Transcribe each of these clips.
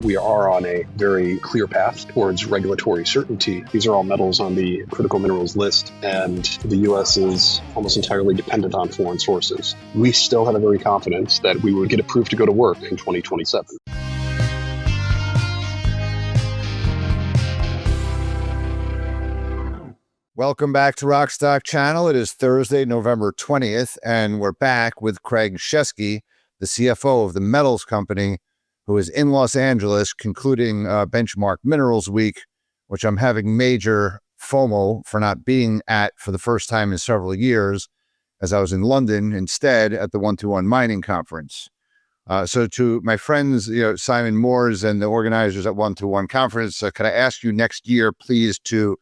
We are on a very clear path towards regulatory certainty. These are all metals on the critical minerals list, and the U.S. is almost entirely dependent on foreign sources. We still have every confidence that we would get approved to go to work in 2027. Welcome back to Rockstock Channel. It is Thursday, November 20th, and we're back with Craig Shesky, the CFO of the metals company, who is in Los Angeles concluding Benchmark Minerals Week, which I'm having major FOMO for not being at for the first time in several years, as I was in London instead at the 121 Mining Conference. So to my friends, Simon Moores and the organizers at 121 Conference, could I ask you next year, please, to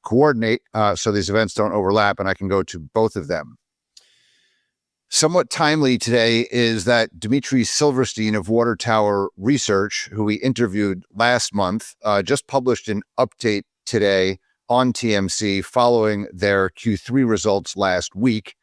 coordinate so these events don't overlap and I can go to both of them. Somewhat timely today is that Dmitry Silversteyn of Water Tower Research, who we interviewed last month, just published an update today on TMC following their Q3 results last week.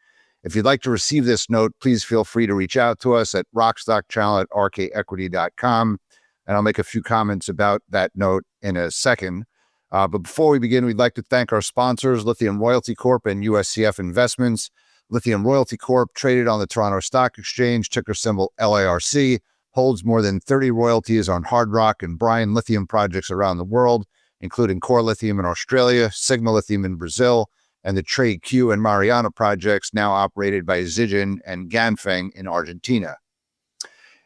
If you'd like to receive this note, please feel free to reach out to us at rockstockchannel@rkequity.com, and I'll make a few comments about that note in a second. But before we begin, we'd like to thank our sponsors, Lithium Royalty Corp and USCF Investments. Lithium Royalty Corp, traded on the Toronto Stock Exchange, ticker symbol LARC, holds more than 30 royalties on hard rock and brine lithium projects around the world, including Core Lithium in Australia, Sigma Lithium in Brazil, and the Trey Q and Mariana projects now operated by Zijin and Ganfeng in Argentina.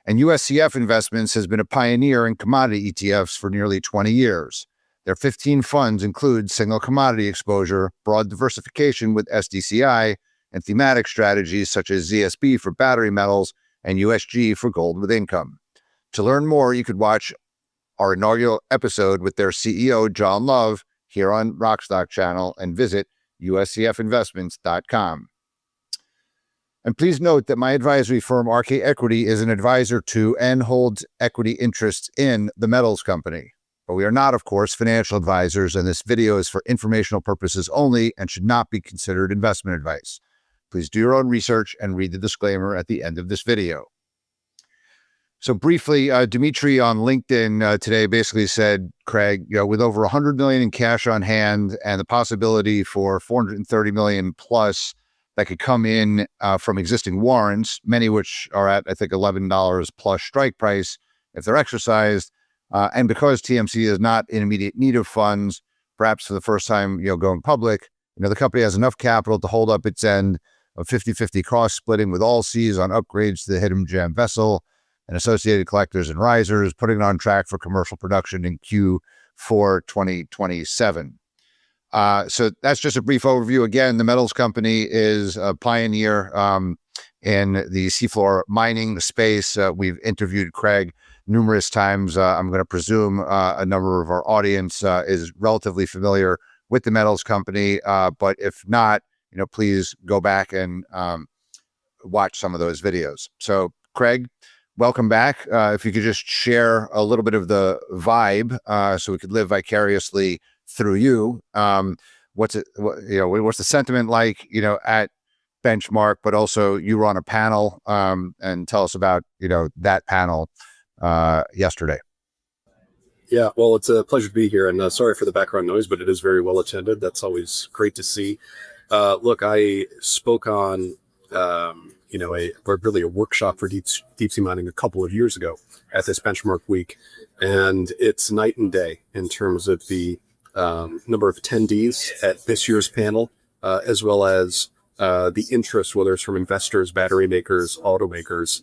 And USCF Investments has been a pioneer in commodity ETFs for nearly 20 years. Their 15 funds include single commodity exposure, broad diversification with SDCI, and thematic strategies such as ZSB for battery metals and USG for gold with income. To learn more, you could watch our inaugural episode with their CEO, John Love, here on Rockstock Channel, and visit uscfinvestments.com. And please note that my advisory firm, RK Equity, is an advisor to and holds equity interests in the metals company. But we are not, of course, financial advisors, and this video is for informational purposes only and should not be considered investment advice. Please do your own research and read the disclaimer at the end of this video. So briefly, Dmitry on LinkedIn today basically said, Craig, with over 100 million in cash on hand and the possibility for 430 million plus that could come in from existing warrants, many which are at, I think, $11 plus strike price if they're exercised, and because TMC is not in immediate need of funds, perhaps for the first time, going public, the company has enough capital to hold up its end of 50-50 cost splitting with Allseas on upgrades to the Hidden Gem vessel and associated collectors and risers, putting it on track for commercial production in Q4 2027. So that's just a brief overview. Again, the metals company is a pioneer in the seafloor mining space. We've interviewed Craig numerous times. I'm going to presume a number of our audience is relatively familiar with the metals company, but if not, please go back and watch some of those videos. So, Craig, welcome back. If you could just share a little bit of the vibe, so we could live vicariously through you. What's the sentiment like, at Benchmark, but also you were on a panel, and tell us about, that panel yesterday. Yeah, well, it's a pleasure to be here, and sorry for the background noise, but it is very well attended. That's always great to see. Look, I spoke on, really a workshop for deep sea mining a couple of years ago at this Benchmark Week, and it's night and day in terms of the number of attendees at this year's panel, as well as the interest, whether it's from investors, battery makers, automakers,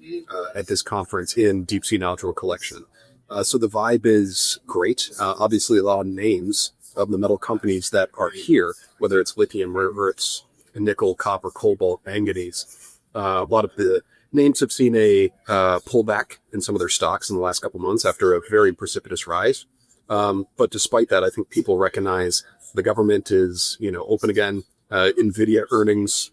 at this conference in deep sea nodule collection. So the vibe is great. Obviously, a lot of names of the metal companies that are here, whether it's lithium, rare earths, nickel, copper, cobalt, manganese. A lot of the names have seen a pullback in some of their stocks in the last couple of months after a very precipitous rise. But despite that, I think people recognize the government is, open again. NVIDIA earnings,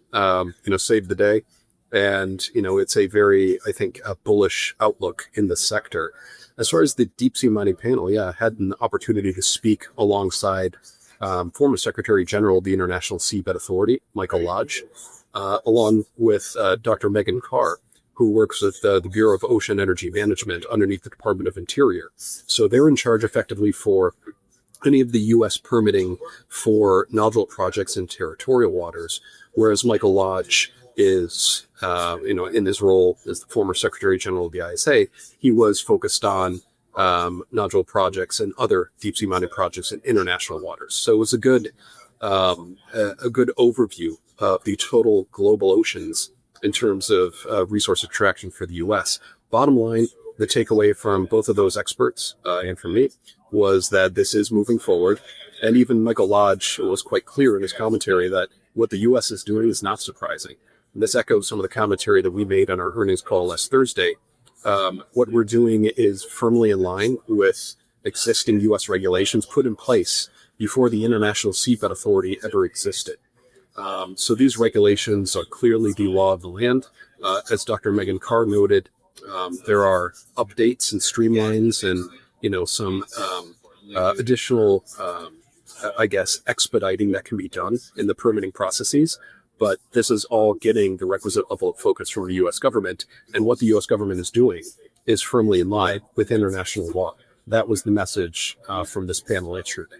saved the day. And, it's a very, I think, a bullish outlook in the sector. As far as the deep sea mining panel, I had an opportunity to speak alongside former Secretary General of the International Seabed Authority, Michael Lodge, along with Dr. Megan Carr, who works with the Bureau of Ocean Energy Management underneath the Department of Interior. So they're in charge effectively for any of the U.S. permitting for nodule projects in territorial waters, whereas Michael Lodge is, in his role as the former Secretary General of the ISA, he was focused on nodule projects and other deep sea mining projects in international waters. So it was a good overview of the total global oceans in terms of resource extraction for the U.S. Bottom line, the takeaway from both of those experts and from me was that this is moving forward. And even Michael Lodge was quite clear in his commentary that what the U.S. is doing is not surprising. And this echoes some of the commentary that we made on our earnings call last Thursday. What we're doing is firmly in line with existing U.S. regulations put in place before the International Seabed Authority ever existed. So these regulations are clearly the law of the land. As Dr. Megan Carr noted, there are updates and streamlines and, some additional, expediting that can be done in the permitting processes. But this is all getting the requisite level of focus from the U.S. government. And what the U.S. government is doing is firmly in line with international law. That was the message from this panel yesterday.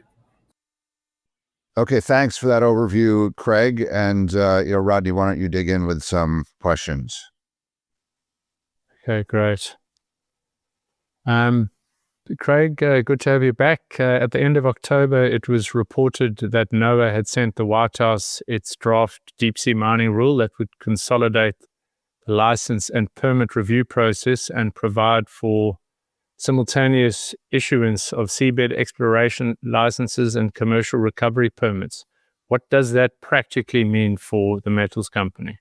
Okay, thanks for that overview, Craig. And, Rodney, why don't you dig in with some questions? Okay, great. Craig, good to have you back. At the end of October, it was reported that NOAA had sent the White House its draft deep sea mining rule that would consolidate the license and permit review process and provide for simultaneous issuance of seabed exploration licenses and commercial recovery permits. What does that practically mean for the metals company?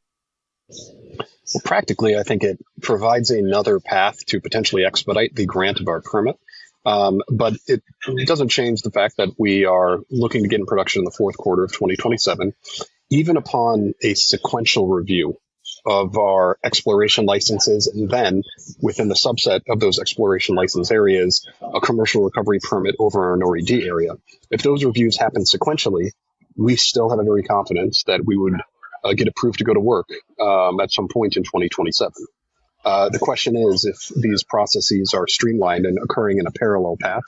Well, practically, I think it provides another path to potentially expedite the grant of our permit. But it doesn't change the fact that we are looking to get in production in the fourth quarter of 2027, even upon a sequential review of our exploration licenses, and then within the subset of those exploration license areas, a commercial recovery permit over our NORI-D area. If those reviews happen sequentially, we still have every confidence that we would get approved to go to work at some point in 2027. The question is if these processes are streamlined and occurring in a parallel path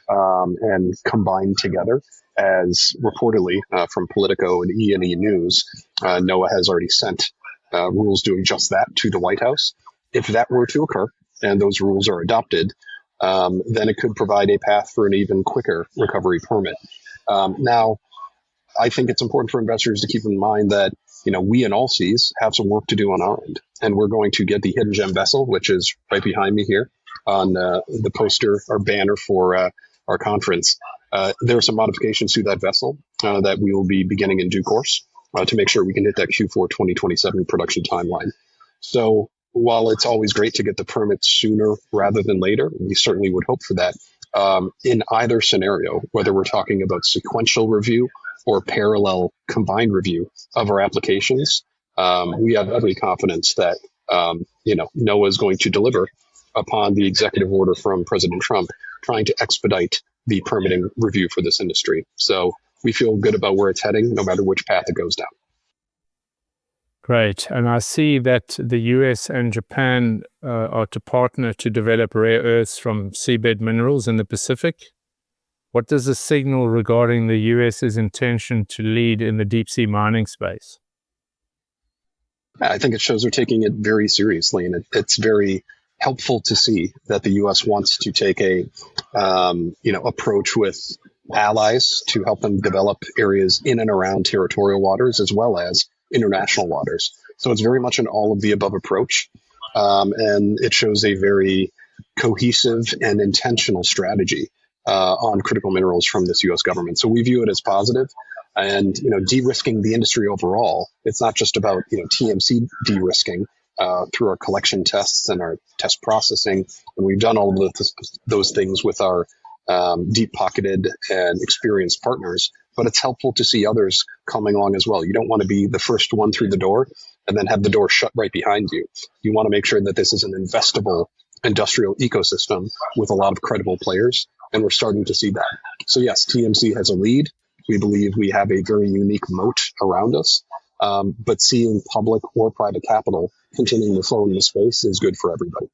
and combined together, as reportedly from Politico and E&E News, NOAA has already sent rules doing just that to the White House. If that were to occur and those rules are adopted, then it could provide a path for an even quicker recovery permit. Now, I think it's important for investors to keep in mind that we in Allseas have some work to do on our end, and we're going to get the Hidden Gem vessel, which is right behind me here on the poster or banner for our conference. There are some modifications to that vessel that we will be beginning in due course to make sure we can hit that Q4 2027 production timeline. So while it's always great to get the permit sooner rather than later, we certainly would hope for that. In either scenario, whether we're talking about sequential review or parallel combined review of our applications, we have every confidence that NOAA is going to deliver upon the executive order from President Trump trying to expedite the permitting review for this industry. So we feel good about where it's heading, no matter which path it goes down. Great. And I see that the US and Japan are to partner to develop rare earths from seabed minerals in the Pacific. What does this signal regarding the US's intention to lead in the deep sea mining space? I think it shows they're taking it very seriously, and it's very helpful to see that the U.S. wants to take a approach with allies to help them develop areas in and around territorial waters as well as international waters. So it's very much an all of the above approach, and it shows a very cohesive and intentional strategy on critical minerals from this U.S. government. So we view it as positive. And, de-risking the industry overall, it's not just about, TMC de-risking through our collection tests and our test processing. And we've done all of those things with our deep-pocketed and experienced partners. But it's helpful to see others coming along as well. You don't want to be the first one through the door and then have the door shut right behind you. You want to make sure that this is an investable industrial ecosystem with a lot of credible players. And we're starting to see that. So yes, TMC has a lead. We believe we have a very unique moat around us. But seeing public or private capital continuing to flow in the space is good for everybody.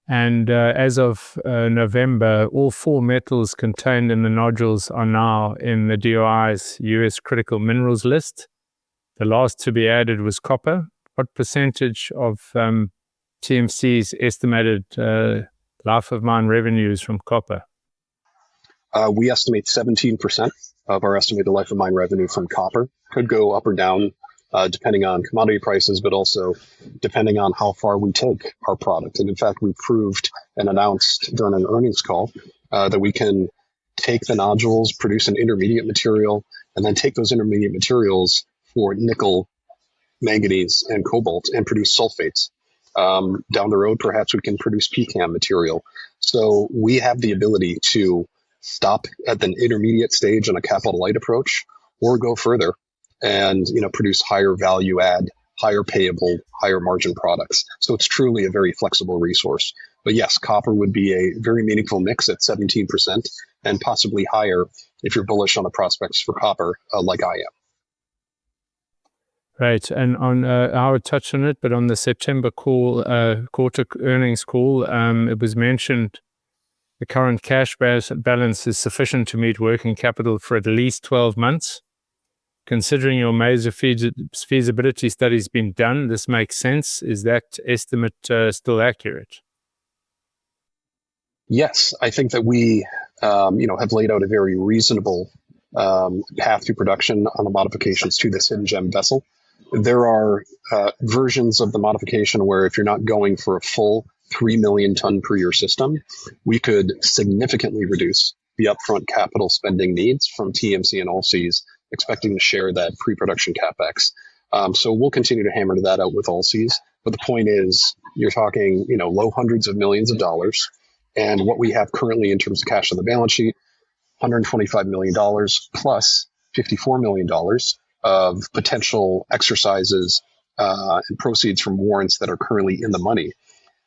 And as of November, all 4 metals contained in the nodules are now in the DOI's U.S. critical minerals list. The last to be added was copper. What percentage of TMC's estimated life of mine revenues from copper? We estimate 17% of our estimated life of mine revenue from copper. Could go up or down depending on commodity prices, but also depending on how far we take our product. And in fact, we proved and announced during an earnings call that we can take the nodules, produce an intermediate material, and then take those intermediate materials for nickel, manganese, and cobalt and produce sulfates. Down the road, perhaps we can produce PCAM material. So we have the ability to stop at the intermediate stage in a capital light approach or go further and produce higher value add, higher payable, higher margin products. So it's truly a very flexible resource. But yes, copper would be a very meaningful mix at 17% and possibly higher if you're bullish on the prospects for copper like I am. Right, and on I would touch on it, but on the September quarter earnings call, it was mentioned the current cash balance is sufficient to meet working capital for at least 12 months. Considering your major feasibility study's been done, this makes sense. Is that estimate still accurate? Yes, I think that we, have laid out a very reasonable path to production on the modifications to this hidden gem vessel. There are versions of the modification where if you're not going for a full 3 million ton per year system, we could significantly reduce the upfront capital spending needs from TMC and Allseas, expecting to share that pre-production CapEx. So we'll continue to hammer that out with Allseas. But the point is, you're talking, low hundreds of millions of dollars. And what we have currently in terms of cash on the balance sheet, $125 million plus $54 million of potential exercises and proceeds from warrants that are currently in the money.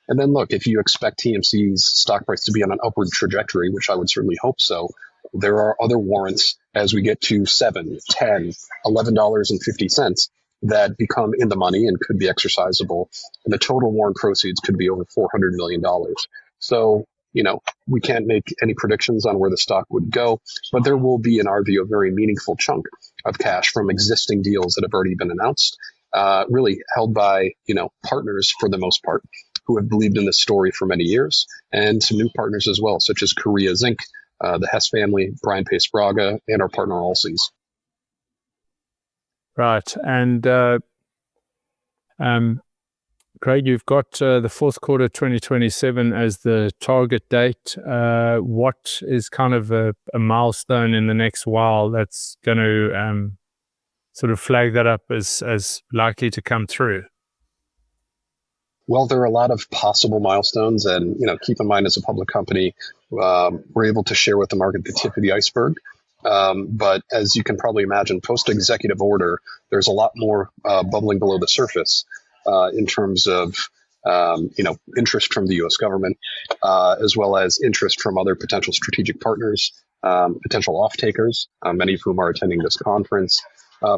And then look, if you expect TMC's stock price to be on an upward trajectory, which I would certainly hope so, there are other warrants as we get to $7, $10, $11.50 that become in the money and could be exercisable. And the total warrant proceeds could be over $400 million. So, we can't make any predictions on where the stock would go, but there will be, in our view, a very meaningful chunk of cash from existing deals that have already been announced, really held by, partners for the most part who have believed in this story for many years, and some new partners as well, such as Korea Zinc, the Hess family, Brian Pace Braga, and our partner Allseas. Right. And Craig, you've got the fourth quarter 2027 as the target date. What is kind of a milestone in the next while that's going to sort of flag that up as likely to come through? Well, there are a lot of possible milestones, and keep in mind, as a public company, we're able to share with the market the tip of the iceberg. But as you can probably imagine, post-executive order, there's a lot more bubbling below the surface in terms of interest from the U.S. government, as well as interest from other potential strategic partners, potential off-takers, many of whom are attending this conference.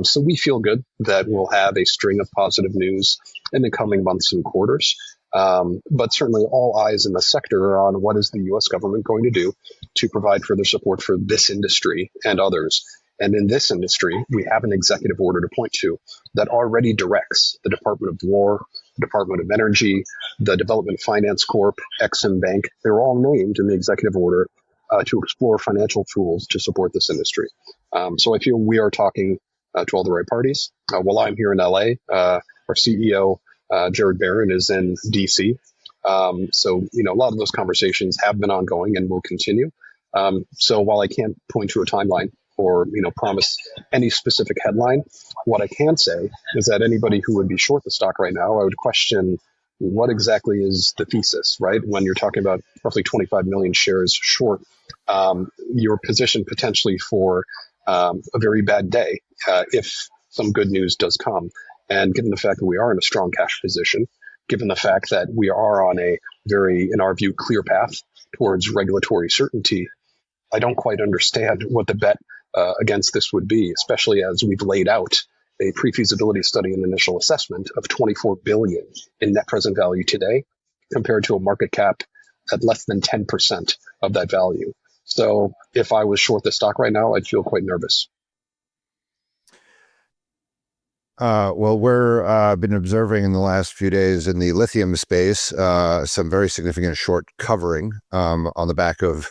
So we feel good that we'll have a string of positive news in the coming months and quarters. But certainly all eyes in the sector are on what is the U.S. government going to do to provide further support for this industry and others. And in this industry, we have an executive order to point to that already directs the Department of War, the Department of Energy, the Development Finance Corp, Exim Bank. They're all named in the executive order to explore financial tools to support this industry. So I feel we are talking to all the right parties. While I'm here in LA, our CEO, Jared Barron, is in DC. So, a lot of those conversations have been ongoing and will continue. So while I can't point to a timeline or, promise any specific headline, what I can say is that anybody who would be short the stock right now, I would question what exactly is the thesis, right? When you're talking about roughly 25 million shares short, you're positioned potentially for a very bad day if some good news does come. And given the fact that we are in a strong cash position, given the fact that we are on a very, in our view, clear path towards regulatory certainty, I don't quite understand what the bet against this would be, especially as we've laid out a pre-feasibility study and initial assessment of 24 billion in net present value today, compared to a market cap at less than 10% of that value. So if I was short the stock right now, I'd feel quite nervous. Well, we're been observing in the last few days in the lithium space some very significant short covering on the back of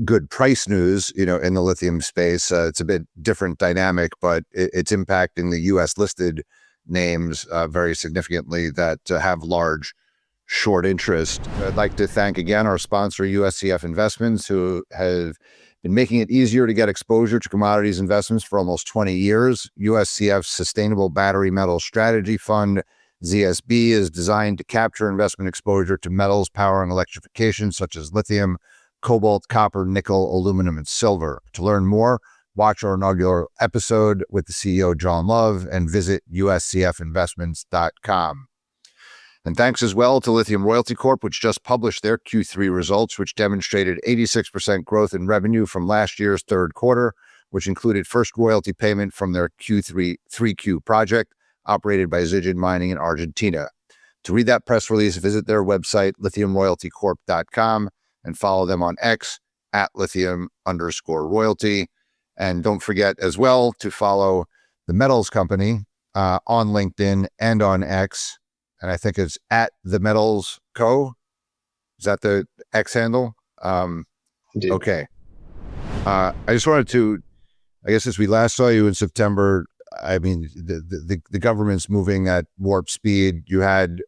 good price news, in the lithium space. It's a bit different dynamic, but it's impacting the U.S. listed names very significantly that have large short interest. I'd like to thank again our sponsor, USCF Investments, who have been making it easier to get exposure to commodities investments for almost 20 years. USCF's Sustainable Battery Metal Strategy Fund, ZSB, is designed to capture investment exposure to metals powering electrification, such as lithium, cobalt, copper, nickel, aluminum, and silver. To learn more, watch our inaugural episode with the CEO, John Love, and visit uscfinvestments.com. And thanks as well to Lithium Royalty Corp, which just published their Q3 results, which demonstrated 86% growth in revenue from last year's third quarter, which included first royalty payment from their 3Q project operated by Zijin Mining in Argentina. To read that press release, visit their website, lithiumroyaltycorp.com, and follow them on X at lithium_royalty. And don't forget as well to follow the metals company on LinkedIn and on X. And I think it's at the Metals Co. Is that the X handle? Okay. I just wanted to, I guess, as we last saw you in September, I mean, the government's moving at warp speed. You had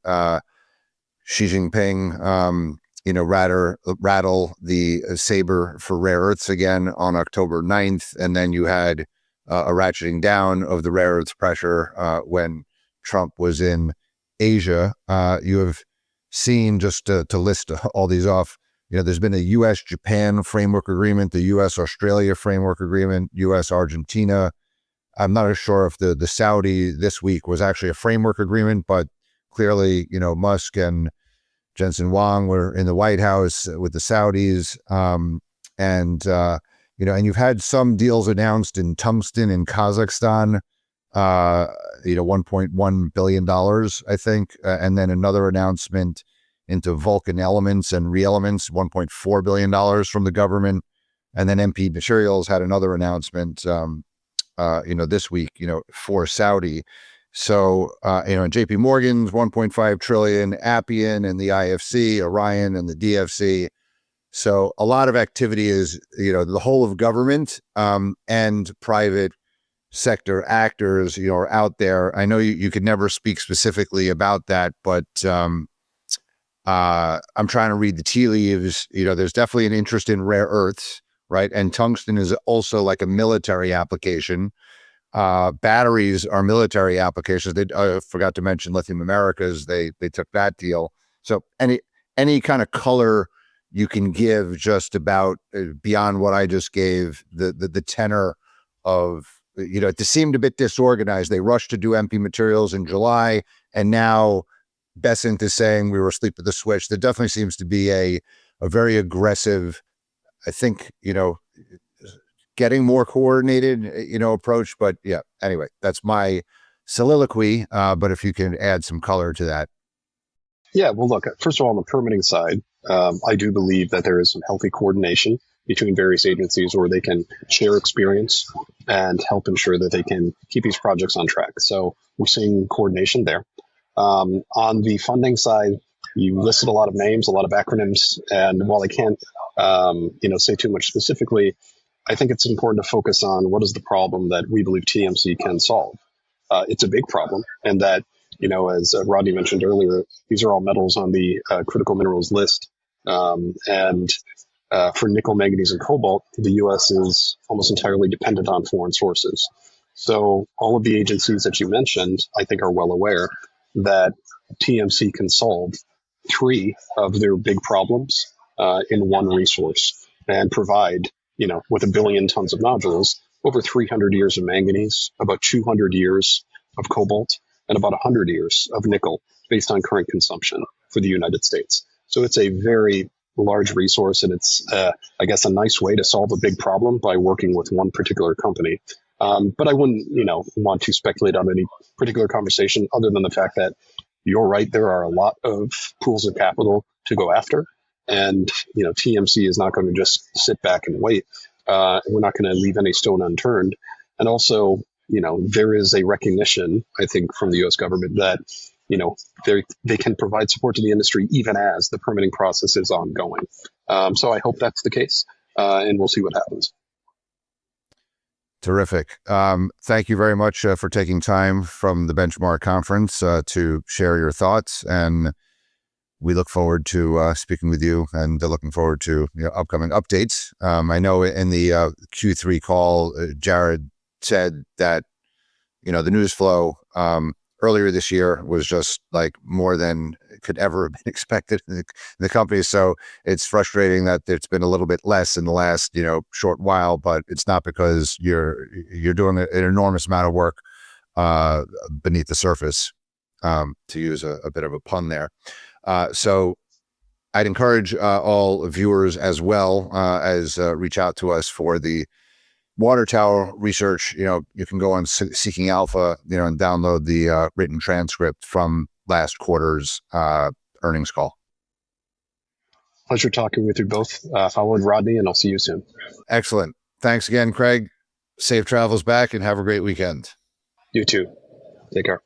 Xi Jinping, rattle the saber for rare earths again on October 9th. And then you had a ratcheting down of the rare earths pressure when Trump was in Asia. You have seen, just to list all these off, there's been a U.S.-Japan framework agreement, the U.S.-Australia framework agreement, U.S.-Argentina. I'm not sure if the Saudi this week was actually a framework agreement, but clearly, Musk and Jensen Huang were in the White House with the Saudis. And you've had some deals announced in tungsten in Kazakhstan, $1.1 billion, I think. And then another announcement into Vulcan Elements and ReElements, $1.4 billion from the government. And then MP Materials had another announcement, this week, for Saudi. So, and JP Morgan's 1.5 trillion, Appian and the IFC, Orion and the DFC. So a lot of activity is, the whole of government and private sector actors, are out there. I know you could never speak specifically about that, but I'm trying to read the tea leaves. There's definitely an interest in rare earths, right? And tungsten is also like a military application. Batteries are military applications. I forgot to mention Lithium Americas. They took that deal. So any kind of color you can give just about beyond what I just gave, the tenor of, it seemed a bit disorganized. They rushed to do MP Materials in July, and now Besant is saying we were asleep at the switch. There definitely seems to be a very aggressive, I think, getting more coordinated, approach. But yeah, anyway, that's my soliloquy. But if you can add some color to that. Yeah, well, look, first of all, on the permitting side, I do believe that there is some healthy coordination between various agencies where they can share experience and help ensure that they can keep these projects on track. So we're seeing coordination there. On the funding side, you listed a lot of names, a lot of acronyms, and while I can't, say too much specifically, I think it's important to focus on what is the problem that we believe TMC can solve. It's a big problem, and that, as Rodney mentioned earlier, these are all metals on the critical minerals list. And for nickel, manganese, and cobalt, the U.S. is almost entirely dependent on foreign sources. So all of the agencies that you mentioned, I think, are well aware that TMC can solve 3 of their big problems in one resource and provide, with 1 billion tons of nodules, over 300 years of manganese, about 200 years of cobalt, and about 100 years of nickel based on current consumption for the United States. So it's a very large resource, and it's, I guess, a nice way to solve a big problem by working with one particular company. But I wouldn't, want to speculate on any particular conversation other than the fact that you're right. There are a lot of pools of capital to go after. And, TMC is not going to just sit back and wait. We're not going to leave any stone unturned. And also, there is a recognition, I think, from the U.S. government that, they can provide support to the industry even as the permitting process is ongoing. So I hope that's the case, and we'll see what happens. Terrific. Thank you very much for taking time from the Benchmark Conference to share your thoughts. And we look forward to speaking with you and looking forward to upcoming updates. I know in the Q3 call, Jared said that, the news flow earlier this year was just like more than could ever have been expected in the company. So it's frustrating that it's been a little bit less in the last, short while, but it's not because you're doing an enormous amount of work beneath the surface, to use a bit of a pun there. So I'd encourage all viewers as well as reach out to us for the water tower research. You can go on Seeking Alpha, and download the written transcript from last quarter's earnings call. Pleasure talking with you both, Howard, Rodney, and I'll see you soon. Excellent. Thanks again, Craig. Safe travels back and have a great weekend. You too. Take care.